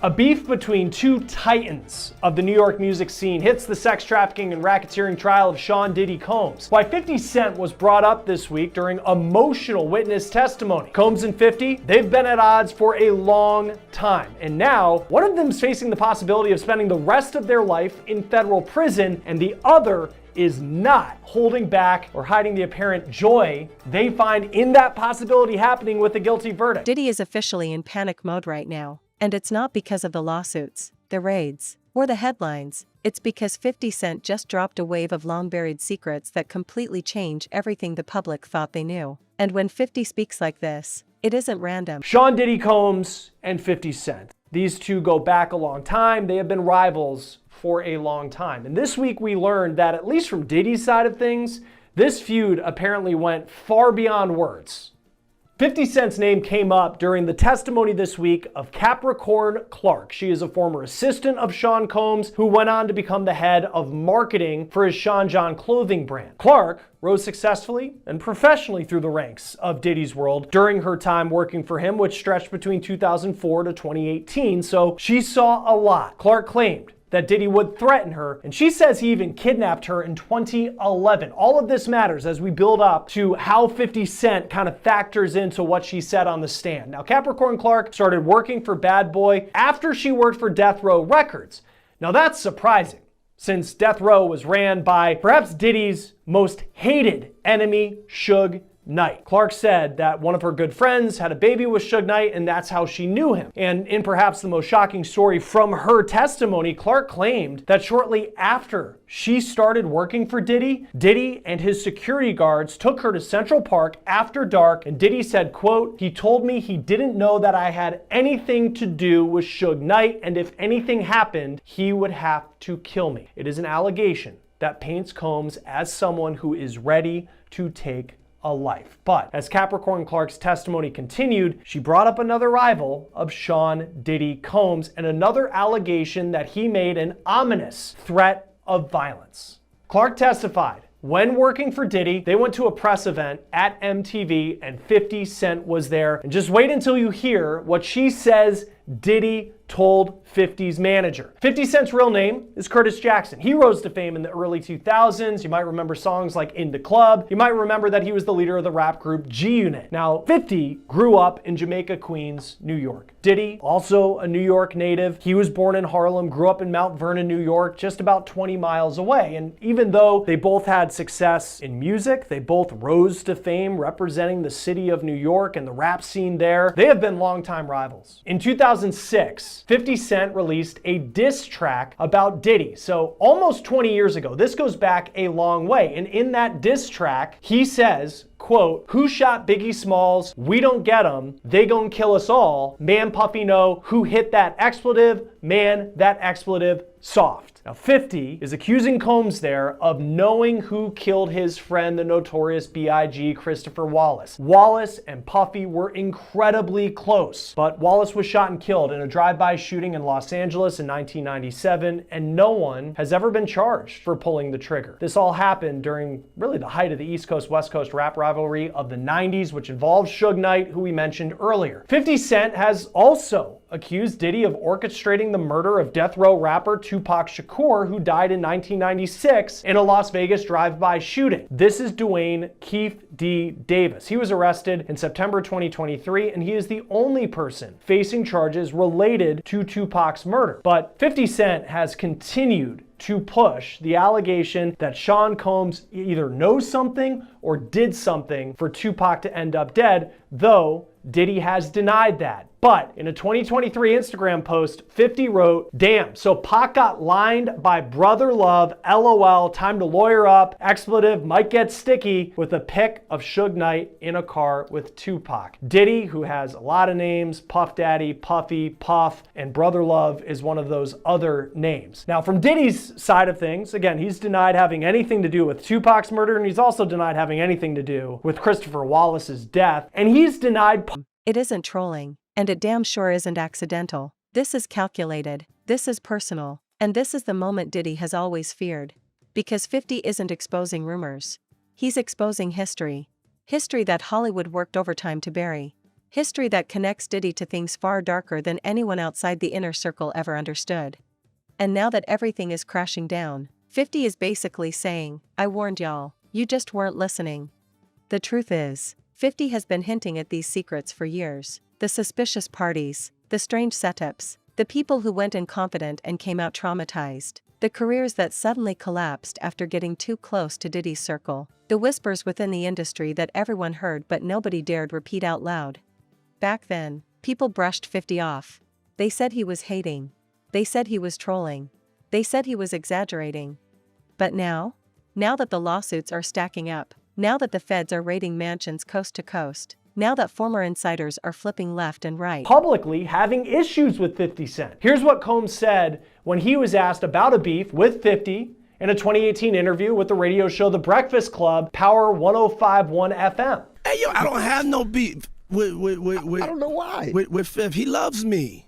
A beef between two titans of the New York music scene hits the sex trafficking and racketeering trial of Sean Diddy Combs. Why 50 Cent was brought up this week during emotional witness testimony. Combs and 50, they've been at odds for a long time. And now, one of them is facing the possibility of spending the rest of their life in federal prison, and the other is not holding back or hiding the apparent joy they find in that possibility happening with a guilty verdict. Diddy is officially in panic mode right now. And it's not because of the lawsuits, the raids, or the headlines. It's because 50 Cent just dropped a wave of long-buried secrets that completely change everything the public thought they knew. And when 50 speaks like this, it isn't random. Sean Diddy Combs and 50 Cent. These two go back a long time. They have been rivals for a long time. And this week we learned that, at least from Diddy's side of things, this feud apparently went far beyond words. 50 Cent's name came up during the testimony this week of Capricorn Clark. She is a former assistant of Sean Combs who went on to become the head of marketing for his Sean John clothing brand. Clark rose successfully and professionally through the ranks of Diddy's world during her time working for him, which stretched between 2004 to 2018, so she saw a lot. Clark claimed that Diddy would threaten her, and she says he even kidnapped her in 2011. All of this matters as we build up to how 50 Cent kind of factors into what she said on the stand. Now, Capricorn Clark started working for Bad Boy after she worked for Death Row Records. Now, that's surprising, since Death Row was ran by perhaps Diddy's most hated enemy, Suge Knight. Clark said that one of her good friends had a baby with Suge Knight, and that's how she knew him. And in perhaps the most shocking story from her testimony, Clark claimed that shortly after she started working for Diddy, Diddy and his security guards took her to Central Park after dark, and Diddy said, quote, "He told me he didn't know that I had anything to do with Suge Knight, and if anything happened, he would have to kill me." It is an allegation that paints Combs as someone who is ready to take a life. But as Capricorn Clark's testimony continued, she brought up another rival of Sean Diddy Combs and another allegation that he made an ominous threat of violence. Clark testified, when working for Diddy, they went to a press event at MTV and 50 Cent was there. And just wait until you hear what she says Diddy told 50's manager. 50 Cent's real name is Curtis Jackson. He rose to fame in the early 2000s. You might remember songs like In the Club. You might remember that he was the leader of the rap group G-Unit. Now, 50 grew up in Jamaica, Queens, New York. Diddy, also a New York native. He was born in Harlem, grew up in Mount Vernon, New York, just about 20 miles away. And even though they both had success in music, they both rose to fame representing the city of New York and the rap scene there, they have been longtime rivals. In 2006, 50 Cent released a diss track about Diddy. So almost 20 years ago, this goes back a long way. And in that diss track, he says, quote, "Who shot Biggie Smalls? We don't get 'em. They gon' kill us all. Man, Puffy know who hit that expletive. Man, that expletive soft." Now, 50 is accusing Combs there of knowing who killed his friend, the notorious B.I.G. Christopher Wallace. Wallace and Puffy were incredibly close, but Wallace was shot and killed in a drive-by shooting in Los Angeles in 1997, and no one has ever been charged for pulling the trigger. This all happened during really the height of the East Coast-West Coast rap rivalry of the 90s, which involved Suge Knight, who we mentioned earlier. 50 Cent has also accused Diddy of orchestrating the murder of death row rapper Tupac Shakur, who died in 1996 in a Las Vegas drive-by shooting. This is Dwayne Keith D. Davis. He was arrested in September 2023, and he is the only person facing charges related to Tupac's murder. But 50 Cent has continued to push the allegation that Sean Combs either knows something or did something for Tupac to end up dead, though Diddy has denied that. But in a 2023 Instagram post, 50 wrote, "Damn, so Pac got lined by brother love, LOL, time to lawyer up, expletive might get sticky," with a pic of Suge Knight in a car with Tupac. Diddy, who has a lot of names, Puff Daddy, Puffy, Puff, and Brother Love is one of those other names. Now, from Diddy's side of things, again, he's denied having anything to do with Tupac's murder, and he's also denied having anything to do with Christopher Wallace's death, and he's denied... It isn't trolling, and it damn sure isn't accidental. This is calculated, this is personal, and this is the moment Diddy has always feared. Because 50 isn't exposing rumors. He's exposing history. History that Hollywood worked overtime to bury. History that connects Diddy to things far darker than anyone outside the inner circle ever understood. And now that everything is crashing down, 50 is basically saying, I warned y'all, you just weren't listening. The truth is, 50 has been hinting at these secrets for years. The suspicious parties, the strange setups, the people who went in confident and came out traumatized, the careers that suddenly collapsed after getting too close to Diddy's circle, the whispers within the industry that everyone heard but nobody dared repeat out loud. Back then, people brushed 50 off. They said he was hating. They said he was trolling. They said he was exaggerating. But now that the lawsuits are stacking up, now that the feds are raiding mansions coast to coast, now that former insiders are flipping left and right, publicly having issues with 50 Cent. Here's what Combs said when he was asked about a beef with 50 in a 2018 interview with the radio show The Breakfast Club, Power 105.1 FM. Hey, yo, I don't have no beef with I don't know why. With Fifth. He loves me.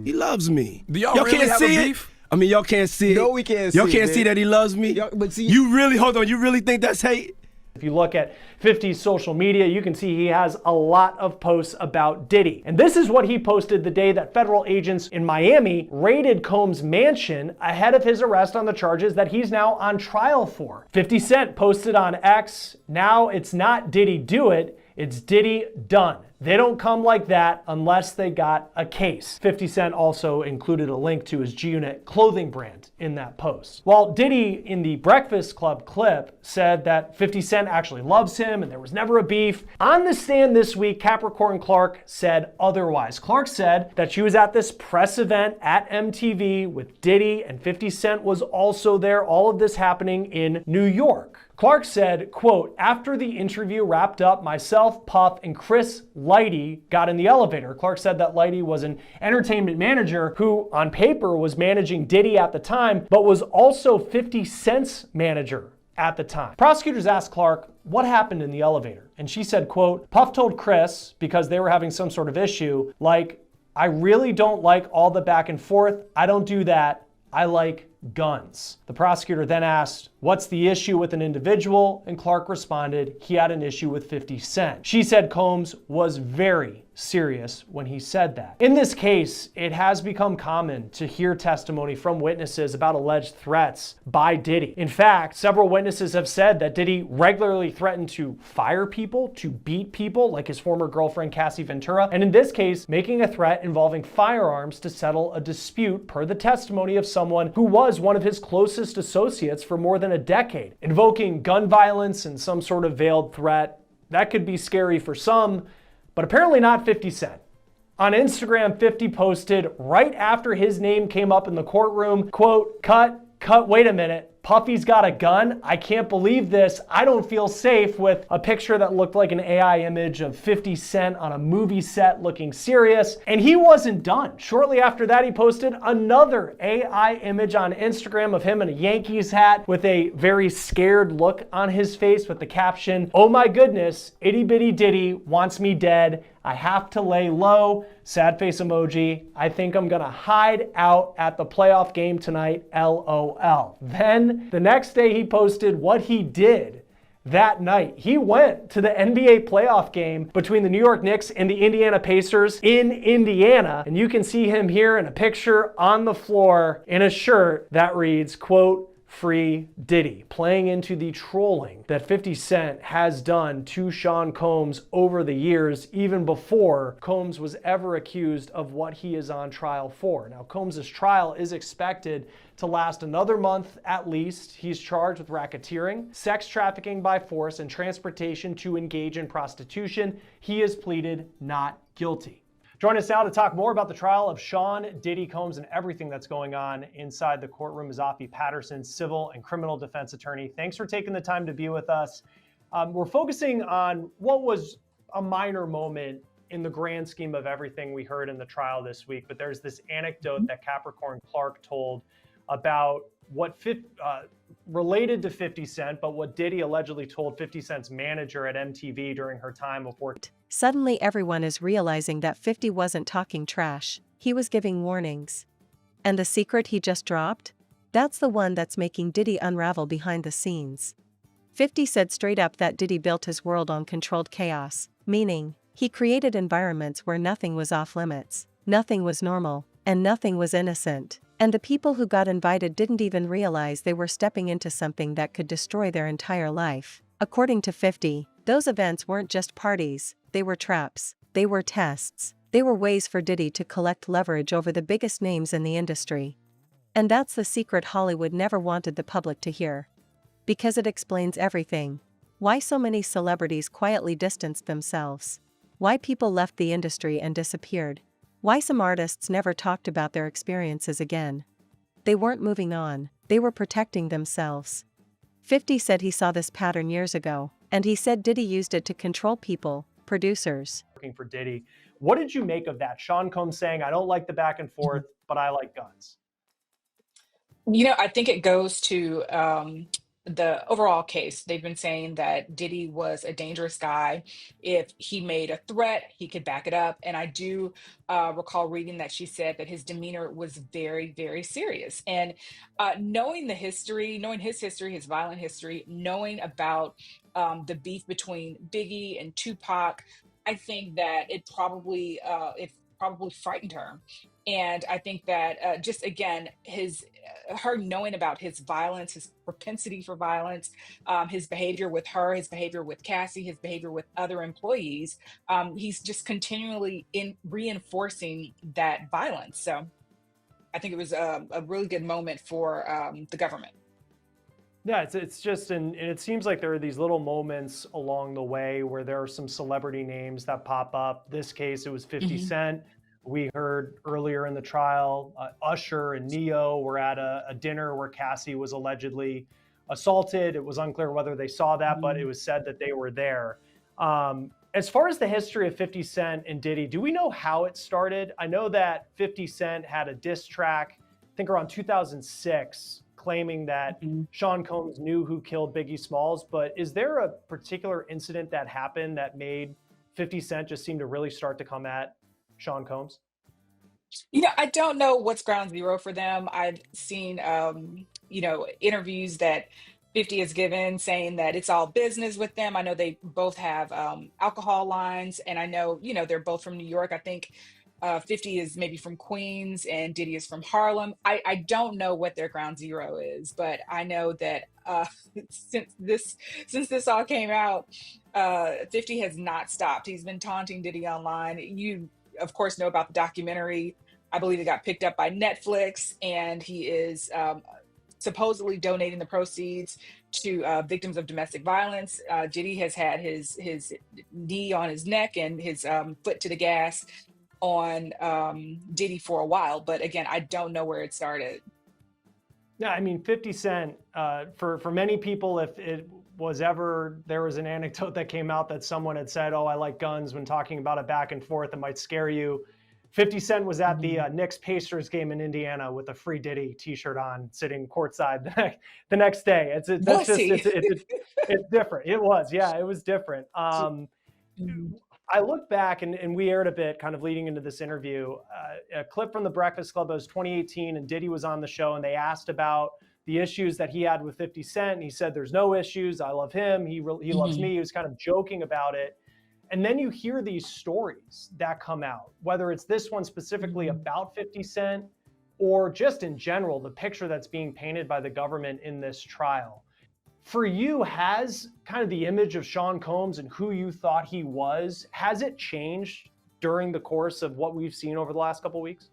He loves me. Do y'all really can't have see a it? beef? I mean, y'all can't see it. No, we can't see Y'all it, can't man. see that he loves me? But see, you really think that's hate? If you look at 50's social media, you can see he has a lot of posts about Diddy. And this is what he posted the day that federal agents in Miami raided Combs' mansion ahead of his arrest on the charges that he's now on trial for. 50 Cent posted on X, now it's not Diddy do it, it's Diddy done. They don't come like that unless they got a case. 50 Cent also included a link to his G-Unit clothing brand in that post. While Diddy in the Breakfast Club clip said that 50 Cent actually loves him and there was never a beef, on the stand this week, Capricorn Clark said otherwise. Clark said that she was at this press event at MTV with Diddy and 50 Cent was also there, all of this happening in New York. Clark said, quote, after the interview wrapped up, myself, Puff, and Chris Lighty got in the elevator. Clark said that Lighty was an entertainment manager who, on paper, was managing Diddy at the time, but was also 50 Cent's manager at the time. Prosecutors asked Clark what happened in the elevator. And she said, quote, Puff told Chris, because they were having some sort of issue, like, I really don't like all the back and forth. I don't do that. I like guns. The prosecutor then asked, what's the issue with an individual? And Clark responded, he had an issue with 50 Cent. She said Combs was very serious when he said that. In this case, it has become common to hear testimony from witnesses about alleged threats by Diddy. In fact, several witnesses have said that Diddy regularly threatened to fire people, to beat people, like his former girlfriend Cassie Ventura, and in this case, making a threat involving firearms to settle a dispute per the testimony of someone who was one of his closest associates for more than a decade. Invoking gun violence and some sort of veiled threat, that could be scary for some, but apparently not 50 Cent. On Instagram, 50 posted right after his name came up in the courtroom, quote, cut, wait a minute. Puffy's got a gun? I can't believe this. I don't feel safe, with a picture that looked like an AI image of 50 Cent on a movie set looking serious. And he wasn't done. Shortly after that, he posted another AI image on Instagram of him in a Yankees hat with a very scared look on his face with the caption, oh my goodness, itty bitty Diddy wants me dead. I have to lay low. Sad face emoji. I think I'm gonna hide out at the playoff game tonight, LOL. Then the next day he posted what he did that night. He went to the NBA playoff game between the New York Knicks and the Indiana Pacers in Indiana. And you can see him here in a picture on the floor in a shirt that reads, quote, Free Diddy, playing into the trolling that 50 Cent has done to Sean Combs over the years, even before Combs was ever accused of what he is on trial for. Now, Combs' trial is expected to last another month at least. He's charged with racketeering, sex trafficking by force, and transportation to engage in prostitution. He has pleaded not guilty. Join us now to talk more about the trial of Sean Diddy Combs and everything that's going on inside the courtroom is Afi Patterson, civil and criminal defense attorney. Thanks for taking the time to be with us. We're focusing on what was a minor moment in the grand scheme of everything we heard in the trial this week, but there's this anecdote that Capricorn Clark told about what related to 50 Cent, but what Diddy allegedly told 50 Cent's manager at MTV during her time of work. Suddenly everyone is realizing that 50 wasn't talking trash, he was giving warnings. And the secret he just dropped? That's the one that's making Diddy unravel behind the scenes. 50 said straight up that Diddy built his world on controlled chaos, meaning, He created environments where nothing was off limits, nothing was normal, and nothing was innocent. And the people who got invited didn't even realize they were stepping into something that could destroy their entire life. According to 50, those events weren't just parties, they were traps, they were tests, they were ways for Diddy to collect leverage over the biggest names in the industry. And that's the secret Hollywood never wanted the public to hear. Because it explains everything. Why so many celebrities quietly distanced themselves. Why people left the industry and disappeared. Why some artists never talked about their experiences again. They weren't moving on, they were protecting themselves. 50 said he saw this pattern years ago, and he said Diddy used it to control people, producers. Working for Diddy. What did you make of that? Sean Combs saying, I don't like the back and forth, but I like guns. I think it goes to the overall case. They've been saying that Diddy was a dangerous guy. If he made a threat, he could back it up. And I do recall reading that she said that his demeanor was very, very serious. And knowing knowing his history, his violent history, knowing about the beef between Biggie and Tupac, I think that it probably frightened her. And I think that just again, her knowing about his violence, his propensity for violence, his behavior with her, his behavior with Cassie, his behavior with other employees, he's just continually reinforcing that violence. So I think it was a really good moment for the government. Yeah, it's just, and it seems like there are these little moments along the way where there are some celebrity names that pop up. This case, it was 50 Cent. We heard earlier in the trial, Usher and Neo were at a dinner where Cassie was allegedly assaulted. It was unclear whether they saw that, but it was said that they were there. As far as the history of 50 Cent and Diddy, do we know how it started? I know that 50 Cent had a diss track, I think around 2006, claiming that Sean Combs knew who killed Biggie Smalls, but is there a particular incident that happened that made 50 Cent just seem to really start to come at Sean Combs? I don't know what's ground zero for them. I've seen, interviews that 50 has given saying that it's all business with them. I know they both have alcohol lines, and I know, they're both from New York. I think 50 is maybe from Queens and Diddy is from Harlem. I don't know what their ground zero is, but I know that since this all came out, 50 has not stopped. He's been taunting Diddy online. You, of course, know about the documentary. I believe it got picked up by Netflix, and he is supposedly donating the proceeds to victims of domestic violence. Diddy has had his knee on his neck and his foot to the gas on Diddy for a while. But again, I don't know where it started. Yeah, I mean, 50 Cent, for many people, if it was ever, there was an anecdote that came out that someone had said, oh, I like guns when talking about it back and forth, it might scare you. 50 Cent was at the Knicks-Pacers game in Indiana with a free Diddy t-shirt on, sitting courtside the next day. It's different. It was, yeah, it was different. I look back, and we aired a bit kind of leading into this interview, a clip from The Breakfast Club. It was 2018, and Diddy was on the show, and they asked about the issues that he had with 50 Cent. And he said, there's no issues. I love him. He loves me. He was kind of joking about it. And then you hear these stories that come out, whether it's this one specifically about 50 Cent or just in general, the picture that's being painted by the government in this trial. For you, has kind of the image of Sean Combs and who you thought he was, has it changed during the course of what we've seen over the last couple of weeks?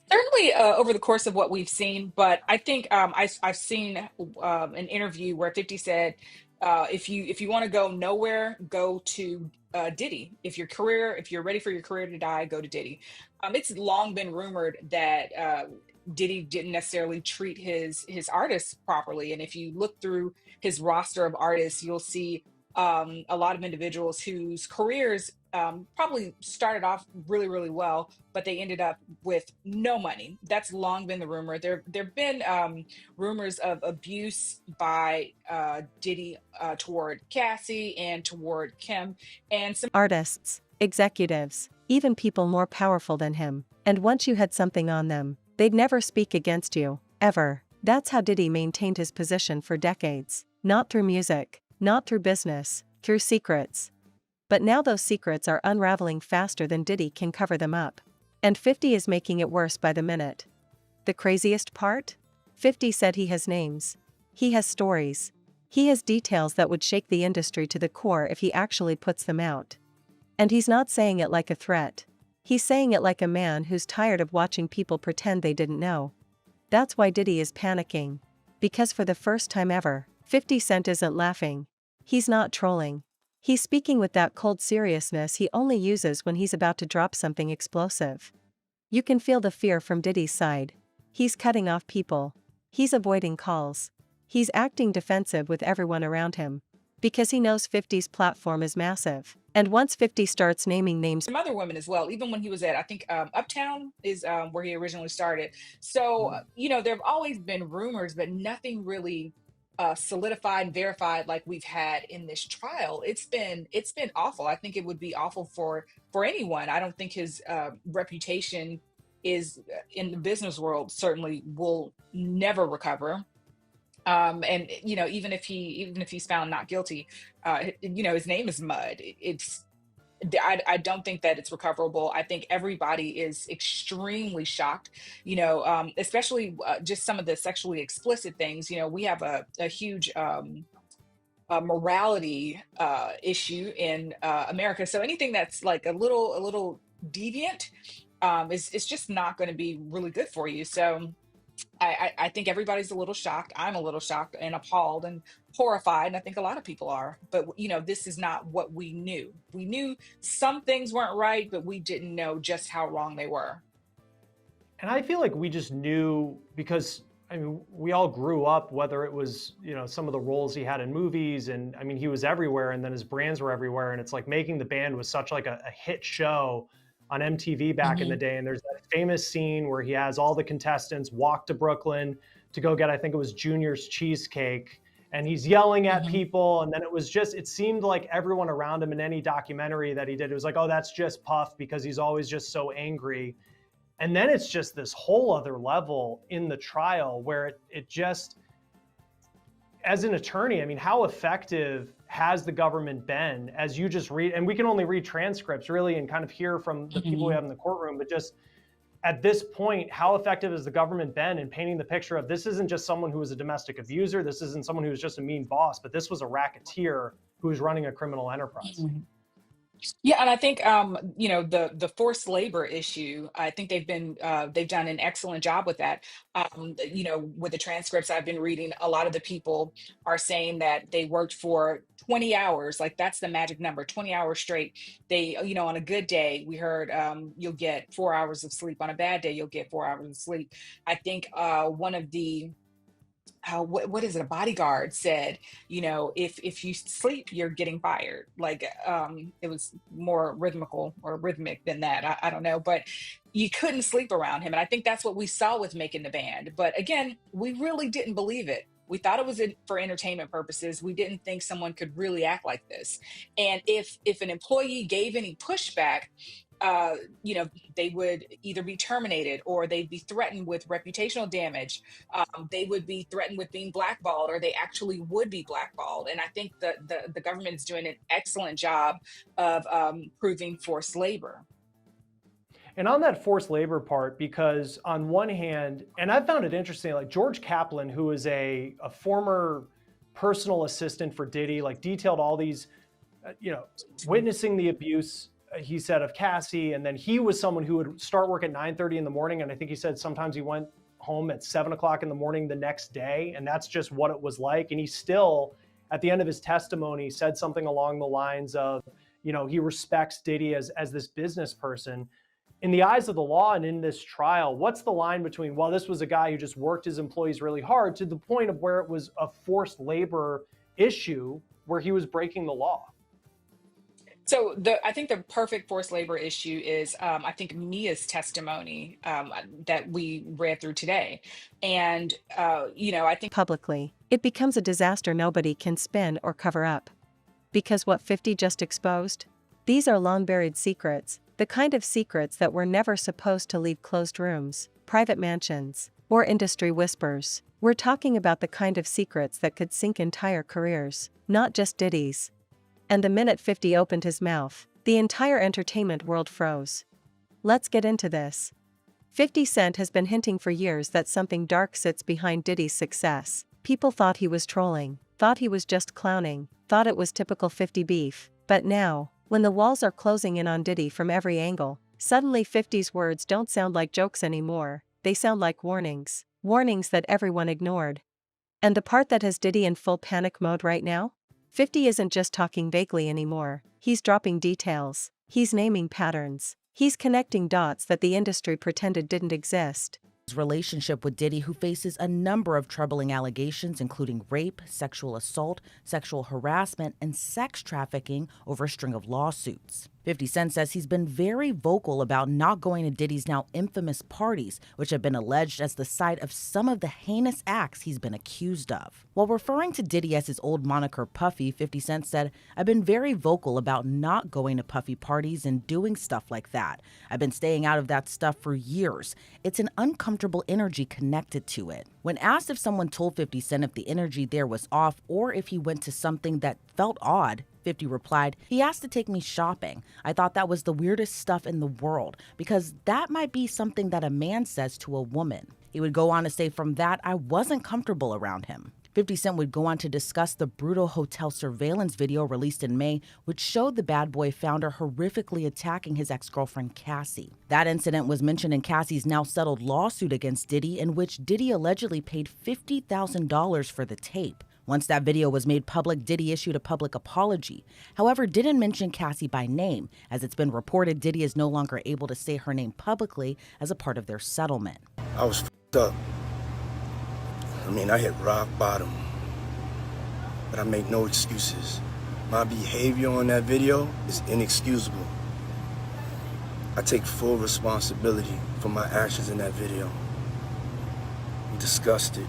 Certainly over the course of what we've seen, but I think I've seen an interview where 50 said, if you want to go nowhere, go to Diddy. If you're ready for your career to die, go to Diddy. It's long been rumored that Diddy didn't necessarily treat his artists properly, and if you look through his roster of artists, you'll see a lot of individuals whose careers probably started off really, really well, but they ended up with no money. That's long been the rumor. There've been rumors of abuse by Diddy toward Cassie and toward Kim, and some artists, executives, even people more powerful than him. And once you had something on them, they'd never speak against you, ever. That's how Diddy maintained his position for decades. Not through music, not through business, through secrets. But now those secrets are unraveling faster than Diddy can cover them up. And 50 is making it worse by the minute. The craziest part? 50 said he has names. He has stories. He has details that would shake the industry to the core if he actually puts them out. And he's not saying it like a threat. He's saying it like a man who's tired of watching people pretend they didn't know. That's why Diddy is panicking. Because for the first time ever, 50 Cent isn't laughing. He's not trolling. He's speaking with that cold seriousness he only uses when he's about to drop something explosive. You can feel the fear from Diddy's side. He's cutting off people. He's avoiding calls. He's acting defensive with everyone around him. Because he knows 50's platform is massive. And once 50 starts naming names, Some other women as well, even when he was at, I think, Uptown is where he originally started. So, there have always been rumors, but nothing really solidified and verified like we've had in this trial. It's been awful. I think it would be awful for anyone. I don't think his reputation is in the business world certainly will never recover. And even if he's found not guilty, his name is mud. I don't think that it's recoverable. I think everybody is extremely shocked, especially just some of the sexually explicit things. We have a huge morality issue in America. So anything that's like a little deviant is just not going to be really good for you. So I think everybody's a little shocked. I'm a little shocked and appalled and horrified, and I think a lot of people are. But this is not what we knew. We knew some things weren't right, but we didn't know just how wrong they were. And I feel like we just knew because, we all grew up, whether it was, some of the roles he had in movies, and he was everywhere, and then his brands were everywhere. And it's like Making the Band was such like a hit show on MTV back in the day. And there's that famous scene where he has all the contestants walk to Brooklyn to go get, I think it was Junior's cheesecake. And he's yelling at people. And then it seemed like everyone around him in any documentary that he did, it was like, oh, that's just Puff because he's always just so angry. And then it's just this whole other level in the trial where it just, as an attorney, how effective has the government been, as you just read, and we can only read transcripts really and kind of hear from the people we have in the courtroom, but just at this point, how effective has the government been in painting the picture of this isn't just someone who was a domestic abuser, this isn't someone who was just a mean boss, but this was a racketeer who was running a criminal enterprise. Yeah, and I think the forced labor issue. I think they've done an excellent job with that. With the transcripts I've been reading, a lot of the people are saying that they worked for 20 hours, like that's the magic number, 20 hours straight. They, on a good day, we heard you'll get 4 hours of sleep. On a bad day, you'll get 4 hours of sleep. I think one of the what is it? A bodyguard said, if you sleep, you're getting fired. Like it was more rhythmic than that. I don't know, but you couldn't sleep around him, and I think that's what we saw with Making the Band. But again, we really didn't believe it. We thought it was for entertainment purposes. We didn't think someone could really act like this. And if an employee gave any pushback, they would either be terminated or they'd be threatened with reputational damage. They would be threatened with being blackballed, or they actually would be blackballed. And I think the government is doing an excellent job of proving forced labor. And on that forced labor part, because on one hand, and I found it interesting, like George Kaplan, who is a former personal assistant for Diddy, like detailed all these, witnessing the abuse, he said, of Cassie. And then he was someone who would start work at 9:30 in the morning. And I think he said sometimes he went home at 7 o'clock in the morning the next day. And that's just what it was like. And he still, at the end of his testimony, said something along the lines of, he respects Diddy as this business person. In the eyes of the law and in this trial, what's the line between, well, this was a guy who just worked his employees really hard, to the point of where it was a forced labor issue where he was breaking the law? So I think the perfect forced labor issue is, I think, Mia's testimony that we read through today. And, I think publicly, it becomes a disaster nobody can spin or cover up. Because what 50 just exposed? These are long-buried secrets, the kind of secrets that were never supposed to leave closed rooms, private mansions, or industry whispers. We're talking about the kind of secrets that could sink entire careers, not just Diddy's. And the minute 50 opened his mouth, the entire entertainment world froze. Let's get into this. 50 Cent has been hinting for years that something dark sits behind Diddy's success. People thought he was trolling, thought he was just clowning, thought it was typical 50 beef. But now, when the walls are closing in on Diddy from every angle, suddenly 50's words don't sound like jokes anymore, they sound like warnings. Warnings that everyone ignored. And the part that has Diddy in full panic mode right now? 50 isn't just talking vaguely anymore, he's dropping details, he's naming patterns, he's connecting dots that the industry pretended didn't exist. Relationship with Diddy, who faces a number of troubling allegations, including rape, sexual assault, sexual harassment, and sex trafficking over a string of lawsuits. 50 Cent says he's been very vocal about not going to Diddy's now infamous parties, which have been alleged as the site of some of the heinous acts he's been accused of. While referring to Diddy as his old moniker Puffy, 50 Cent said, "I've been very vocal about not going to Puffy parties and doing stuff like that. I've been staying out of that stuff for years. It's an uncomfortable energy connected to it." When asked if someone told 50 Cent if the energy there was off or if he went to something that felt odd, 50 replied, "He asked to take me shopping. I thought that was the weirdest stuff in the world because that might be something that a man says to a woman." He would go on to say, "From that, I wasn't comfortable around him." 50 Cent would go on to discuss the brutal hotel surveillance video released in May, which showed the Bad Boy founder horrifically attacking his ex-girlfriend Cassie. That incident was mentioned in Cassie's now settled lawsuit against Diddy, in which Diddy allegedly paid $50,000 for the tape. Once that video was made public, Diddy issued a public apology. However, didn't mention Cassie by name, as it's been reported Diddy is no longer able to say her name publicly as a part of their settlement. I was f***ed up. I hit rock bottom. But I make no excuses. My behavior on that video is inexcusable. I take full responsibility for my actions in that video. I'm disgusted.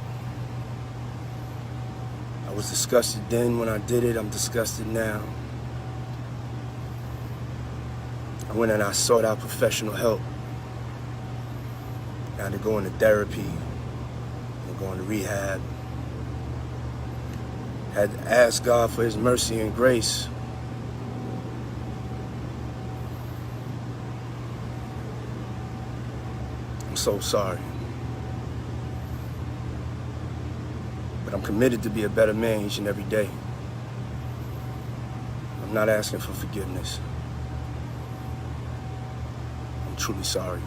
I was disgusted then when I did it, I'm disgusted now. I went and I sought out professional help. I had to go into therapy, and go into rehab. Had to ask God for His mercy and grace. I'm so sorry. But I'm committed to be a better man each and every day. I'm not asking for forgiveness. I'm truly sorry.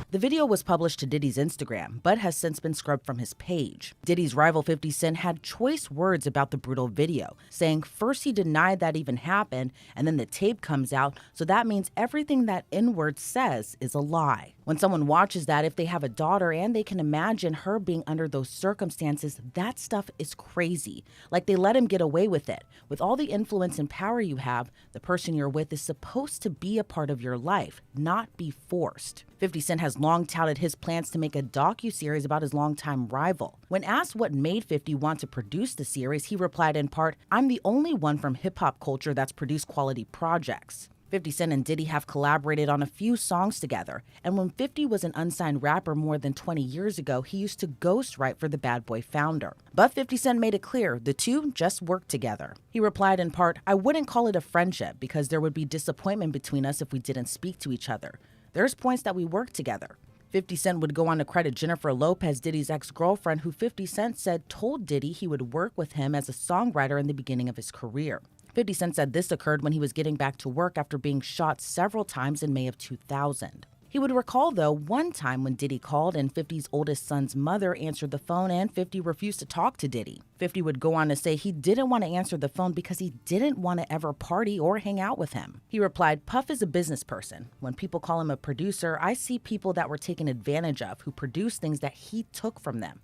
The video was published to Diddy's Instagram, but has since been scrubbed from his page. Diddy's rival 50 Cent had choice words about the brutal video, saying first he denied that even happened, and then the tape comes out, so that means everything that N-word says is a lie. When someone watches that, if they have a daughter and they can imagine her being under those circumstances, that stuff is crazy. Like they let him get away with it. With all the influence and power you have, the person you're with is supposed to be a part of your life, not be forced. 50 Cent has long touted his plans to make a docuseries about his longtime rival. When asked what made 50 want to produce the series, he replied in part, "I'm the only one from hip-hop culture that's produced quality projects." 50 Cent and Diddy have collaborated on a few songs together, and when 50 was an unsigned rapper more than 20 years ago, he used to ghostwrite for the Bad Boy founder. But 50 Cent made it clear the two just worked together. He replied in part, "I wouldn't call it a friendship because there would be disappointment between us if we didn't speak to each other. There's points that we work together." 50 Cent would go on to credit Jennifer Lopez, Diddy's ex-girlfriend, who 50 Cent said told Diddy he would work with him as a songwriter in the beginning of his career. 50 Cent said this occurred when he was getting back to work after being shot several times in May of 2000. He would recall, though, one time when Diddy called and 50's oldest son's mother answered the phone and 50 refused to talk to Diddy. 50 would go on to say he didn't want to answer the phone because he didn't want to ever party or hang out with him. He replied, "Puff is a business person. When people call him a producer, I see people that were taken advantage of who produce things that he took from them."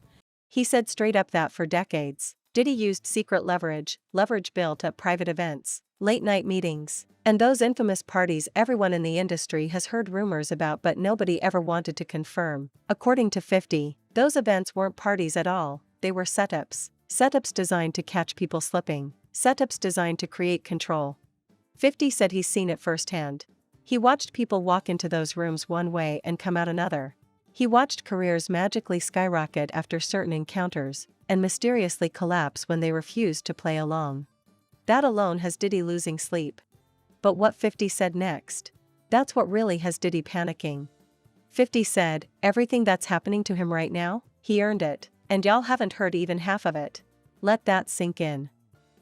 He said straight up that for decades, Diddy used secret leverage built at private events, late-night meetings, and those infamous parties everyone in the industry has heard rumors about but nobody ever wanted to confirm. According to 50, those events weren't parties at all, they were setups. Setups designed to catch people slipping. Setups designed to create control. 50 said he's seen it firsthand. He watched people walk into those rooms one way and come out another. He watched careers magically skyrocket after certain encounters. and mysteriously collapse when they refuse to play along. That alone has Diddy losing sleep. But what 50 said next? That's what really has Diddy panicking. 50 said, everything that's happening to him right now, he earned it, and y'all haven't heard even half of it. Let that sink in.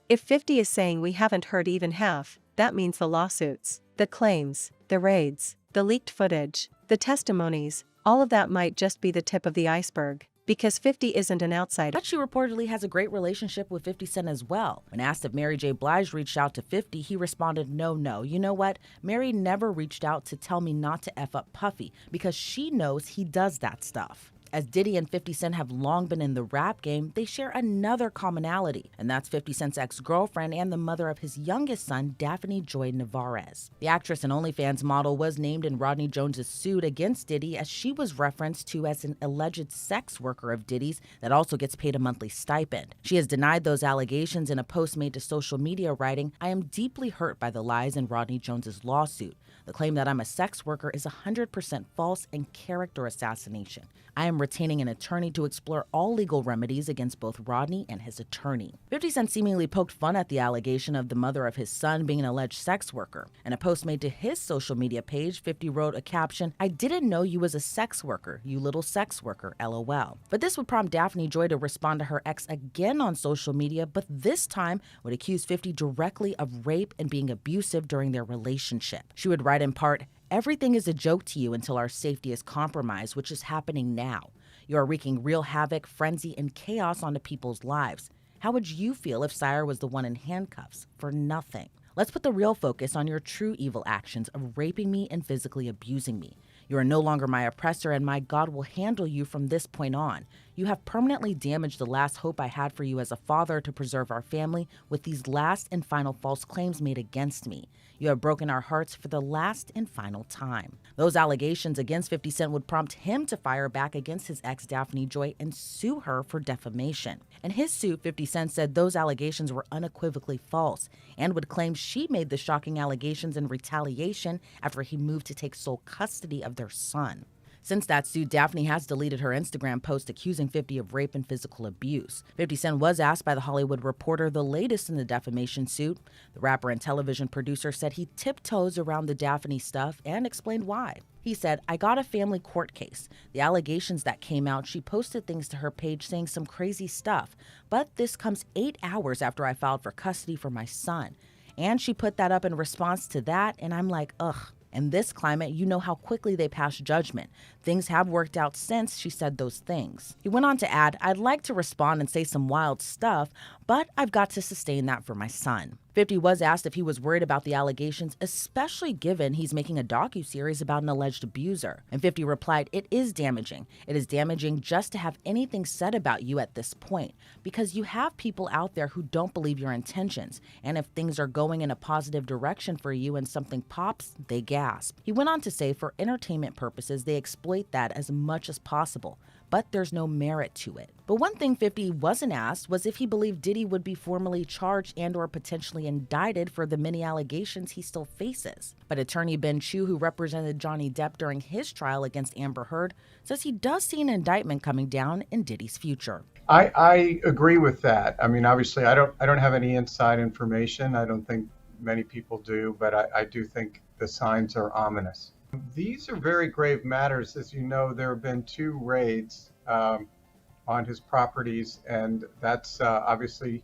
If 50 is saying we haven't heard even half, that means the lawsuits, the claims, the raids, the leaked footage, the testimonies, all of that might just be the tip of the iceberg, because 50 isn't an outsider. But she reportedly has a great relationship with 50 Cent as well. When asked if Mary J. Blige reached out to 50, he responded, no. You know what? Mary never reached out to tell me not to F up Puffy because she knows he does that stuff. As Diddy and 50 Cent have long been in the rap game, they share another commonality, and that's 50 Cent's ex-girlfriend and the mother of his youngest son, Daphne Joy Navarez. The actress and OnlyFans model was named in Rodney Jones' suit against Diddy as she was referenced to as an alleged sex worker of Diddy's that also gets paid a monthly stipend. She has denied those allegations in a post made to social media, writing, "I am deeply hurt by the lies in Rodney Jones' lawsuit. The claim that I'm a sex worker is 100% false and character assassination. I am retaining an attorney to explore all legal remedies against both Rodney and his attorney." 50 Cent seemingly poked fun at the allegation of the mother of his son being an alleged sex worker. In a post made to his social media page, 50 wrote a caption, "I didn't know you was a sex worker, you little sex worker, LOL." But this would prompt Daphne Joy to respond to her ex again on social media, but this time would accuse 50 directly of rape and being abusive during their relationship. She would write in part, "Everything is a joke to you until our safety is compromised, which is happening now. You are wreaking real havoc, frenzy, and chaos onto people's lives. How would you feel if Sire was the one in handcuffs? For nothing. Let's put the real focus on your true evil actions of raping me and physically abusing me. You are no longer my oppressor, and my God will handle you from this point on. You have permanently damaged the last hope I had for you as a father to preserve our family with these last and final false claims made against me. You have broken our hearts for the last and final time." Those allegations against 50 Cent would prompt him to fire back against his ex Daphne Joy and sue her for defamation. In his suit, 50 Cent said those allegations were unequivocally false and would claim she made the shocking allegations in retaliation after he moved to take sole custody of their son. Since that suit, Daphne has deleted her Instagram post accusing 50 of rape and physical abuse. 50 Cent was asked by The Hollywood Reporter the latest in the defamation suit. The rapper and television producer said he tiptoes around the Daphne stuff and explained why. He said, "I got a family court case. The allegations that came out, she posted things to her page saying some crazy stuff. But this comes 8 hours after I filed for custody for my son. And she put that up in response to that, and I'm like, ugh. In this climate, you know how quickly they pass judgment. Things have worked out since she said those things." He went on to add, "I'd like to respond and say some wild stuff, but I've got to sustain that for my son." 50 was asked if he was worried about the allegations, especially given he's making a docuseries about an alleged abuser. And 50 replied, "It is damaging. It is damaging just to have anything said about you at this point, because you have people out there who don't believe your intentions. And if things are going in a positive direction for you and something pops, they gasp." He went on to say, for entertainment purposes, they exploit that as much as possible, but there's no merit to it. But one thing 50 wasn't asked was if he believed Diddy would be formally charged and or potentially indicted for the many allegations he still faces. But attorney Ben Chu, who represented Johnny Depp during his trial against Amber Heard, says he does see an indictment coming down in Diddy's future. I agree with that. I mean, obviously, I don't have any inside information. I don't think many people do, but I do think the signs are ominous. These are very grave matters. As you know, there have been 2 raids on his properties, and that's obviously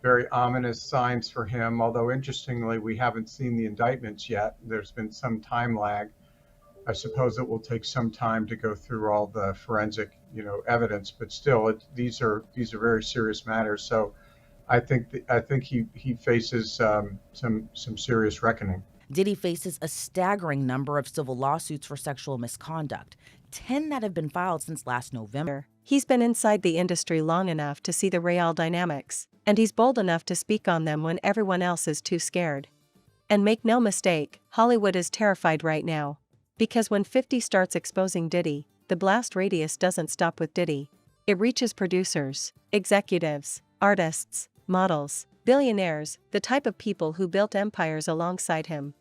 very ominous signs for him. Although, interestingly, we haven't seen the indictments yet. There's been some time lag. I suppose it will take some time to go through all the forensic, evidence, but still, these are very serious matters. So, I think he faces some serious reckoning. Diddy faces a staggering number of civil lawsuits for sexual misconduct, 10 that have been filed since last November. He's been inside the industry long enough to see the real dynamics, and he's bold enough to speak on them when everyone else is too scared. And make no mistake, Hollywood is terrified right now. Because when 50 starts exposing Diddy, the blast radius doesn't stop with Diddy. It reaches producers, executives, artists, models, billionaires, the type of people who built empires alongside him.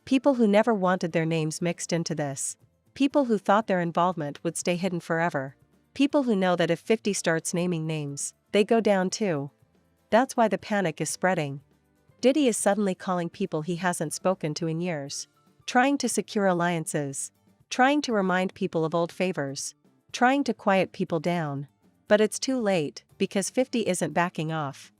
People who never wanted their names mixed into this. People who thought their involvement would stay hidden forever. People who know that if 50 starts naming names, they go down too. That's why the panic is spreading. Diddy is suddenly calling people he hasn't spoken to in years. Trying to secure alliances. Trying to remind people of old favors. Trying to quiet people down. But it's too late, because 50 isn't backing off.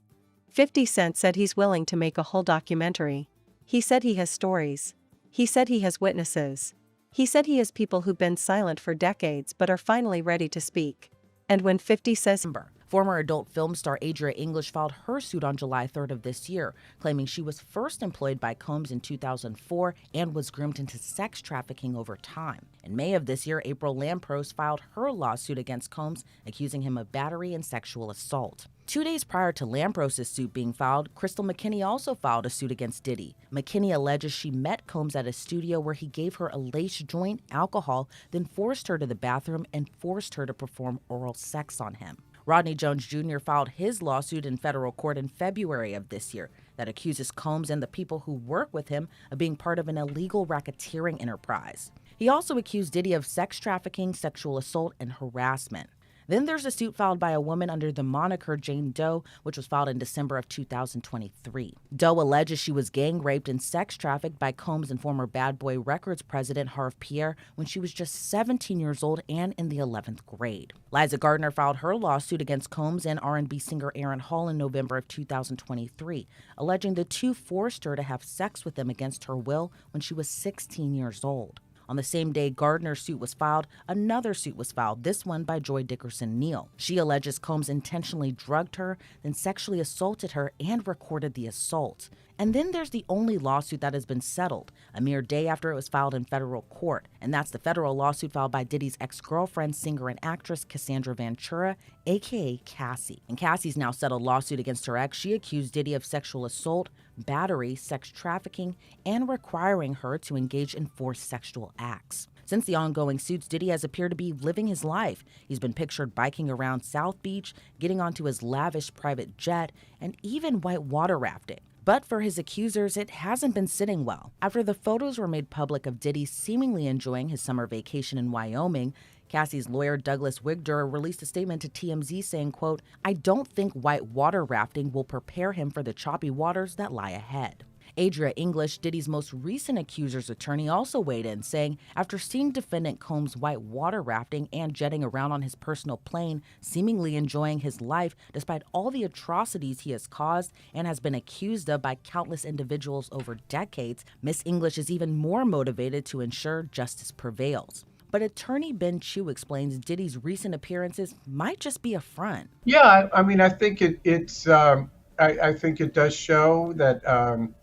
50 Cent said he's willing to make a whole documentary. He said he has stories. He said he has witnesses. He said he has people who've been silent for decades but are finally ready to speak. And when 50 says, former adult film star Adria English filed her suit on July 3rd of this year, claiming she was first employed by Combs in 2004 and was groomed into sex trafficking over time. In May of this year, April Lampros filed her lawsuit against Combs, accusing him of battery and sexual assault. 2 days prior to Lampros' suit being filed, Crystal McKinney also filed a suit against Diddy. McKinney alleges she met Combs at a studio where he gave her a lace joint, alcohol, then forced her to the bathroom and forced her to perform oral sex on him. Rodney Jones Jr. filed his lawsuit in federal court in February of this year that accuses Combs and the people who work with him of being part of an illegal racketeering enterprise. He also accused Diddy of sex trafficking, sexual assault, and harassment. Then there's a suit filed by a woman under the moniker Jane Doe, which was filed in December of 2023. Doe alleges she was gang raped and sex trafficked by Combs and former Bad Boy Records president Harve Pierre when she was just 17 years old and in the 11th grade. Liza Gardner filed her lawsuit against Combs and R&B singer Aaron Hall in November of 2023, alleging the two forced her to have sex with them against her will when she was 16 years old. On the same day Gardner's suit was filed, another suit was filed, this one by Joy Dickerson Neal. She alleges Combs intentionally drugged her, then sexually assaulted her and recorded the assault. And then there's the only lawsuit that has been settled, a mere day after it was filed in federal court, and that's the federal lawsuit filed by Diddy's ex-girlfriend, singer and actress Cassandra Ventura, aka Cassie. In Cassie's now settled lawsuit against her ex, she accused Diddy of sexual assault, battery, sex trafficking, and requiring her to engage in forced sexual acts. Since the ongoing suits, Diddy has appeared to be living his life. He's been pictured biking around South Beach, getting onto his lavish private jet, and even whitewater rafting. But for his accusers, it hasn't been sitting well. After the photos were made public of Diddy seemingly enjoying his summer vacation in Wyoming, Cassie's lawyer Douglas Wigder released a statement to TMZ saying, quote, "I don't think whitewater rafting will prepare him for the choppy waters that lie ahead." Adria English, Diddy's most recent accuser's attorney, also weighed in, saying after seeing defendant Combs whitewater rafting and jetting around on his personal plane, seemingly enjoying his life despite all the atrocities he has caused and has been accused of by countless individuals over decades, Miss English is even more motivated to ensure justice prevails. But attorney Ben Chu explains Diddy's recent appearances might just be a front. Yeah, I mean, I think I think it does show that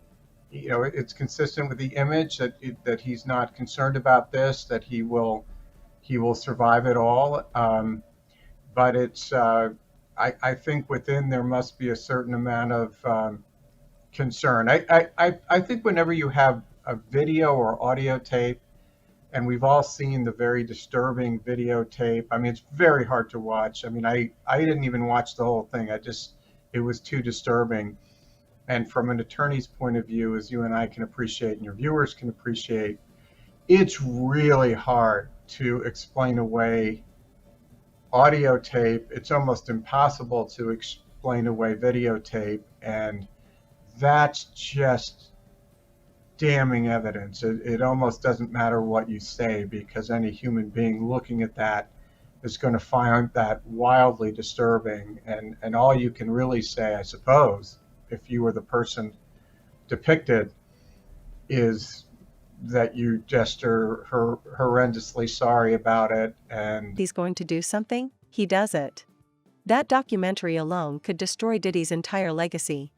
it's consistent with the image that he's not concerned about this, that he will survive it all. But it's I think within there must be a certain amount of concern. I think whenever you have a video or audio tape, and we've all seen the very disturbing videotape. I mean, it's very hard to watch. I mean, I didn't even watch the whole thing. It was too disturbing. And from an attorney's point of view, as you and I can appreciate and your viewers can appreciate, it's really hard to explain away audio tape. It's almost impossible to explain away videotape. And that's just damning evidence. It almost doesn't matter what you say, because any human being looking at that is going to find that wildly disturbing. And all you can really say, I suppose, if you were the person depicted, is that you just are horrendously sorry about it. And he's going to do something, he does it. That documentary alone could destroy Diddy's entire legacy.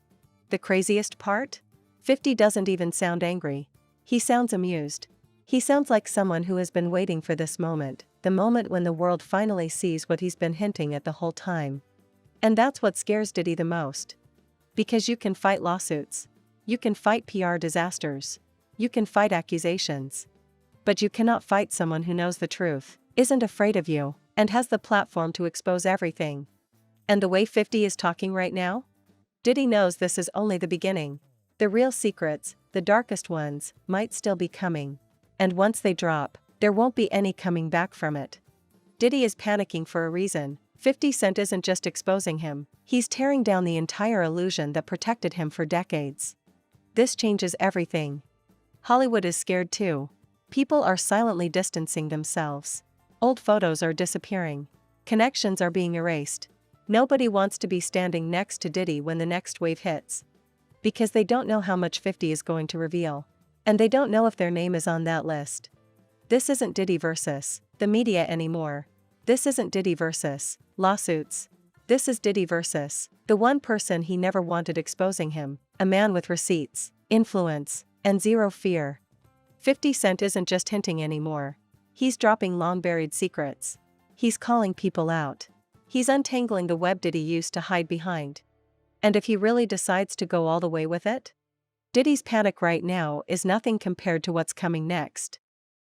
The craziest part? 50 doesn't even sound angry. He sounds amused. He sounds like someone who has been waiting for this moment, the moment when the world finally sees what he's been hinting at the whole time. And that's what scares Diddy the most. Because you can fight lawsuits. You can fight PR disasters. You can fight accusations. But you cannot fight someone who knows the truth, isn't afraid of you, and has the platform to expose everything. And the way 50 is talking right now? Diddy knows this is only the beginning. The real secrets, the darkest ones, might still be coming. And once they drop, there won't be any coming back from it. Diddy is panicking for a reason. 50 Cent isn't just exposing him, he's tearing down the entire illusion that protected him for decades. This changes everything. Hollywood is scared too. People are silently distancing themselves. Old photos are disappearing. Connections are being erased. Nobody wants to be standing next to Diddy when the next wave hits. Because they don't know how much 50 is going to reveal. And they don't know if their name is on that list. This isn't Diddy versus the media anymore. This isn't Diddy versus lawsuits. This is Diddy versus the one person he never wanted exposing him, a man with receipts, influence, and zero fear. 50 Cent isn't just hinting anymore. He's dropping long-buried secrets. He's calling people out. He's untangling the web Diddy used to hide behind. And if he really decides to go all the way with it? Diddy's panic right now is nothing compared to what's coming next.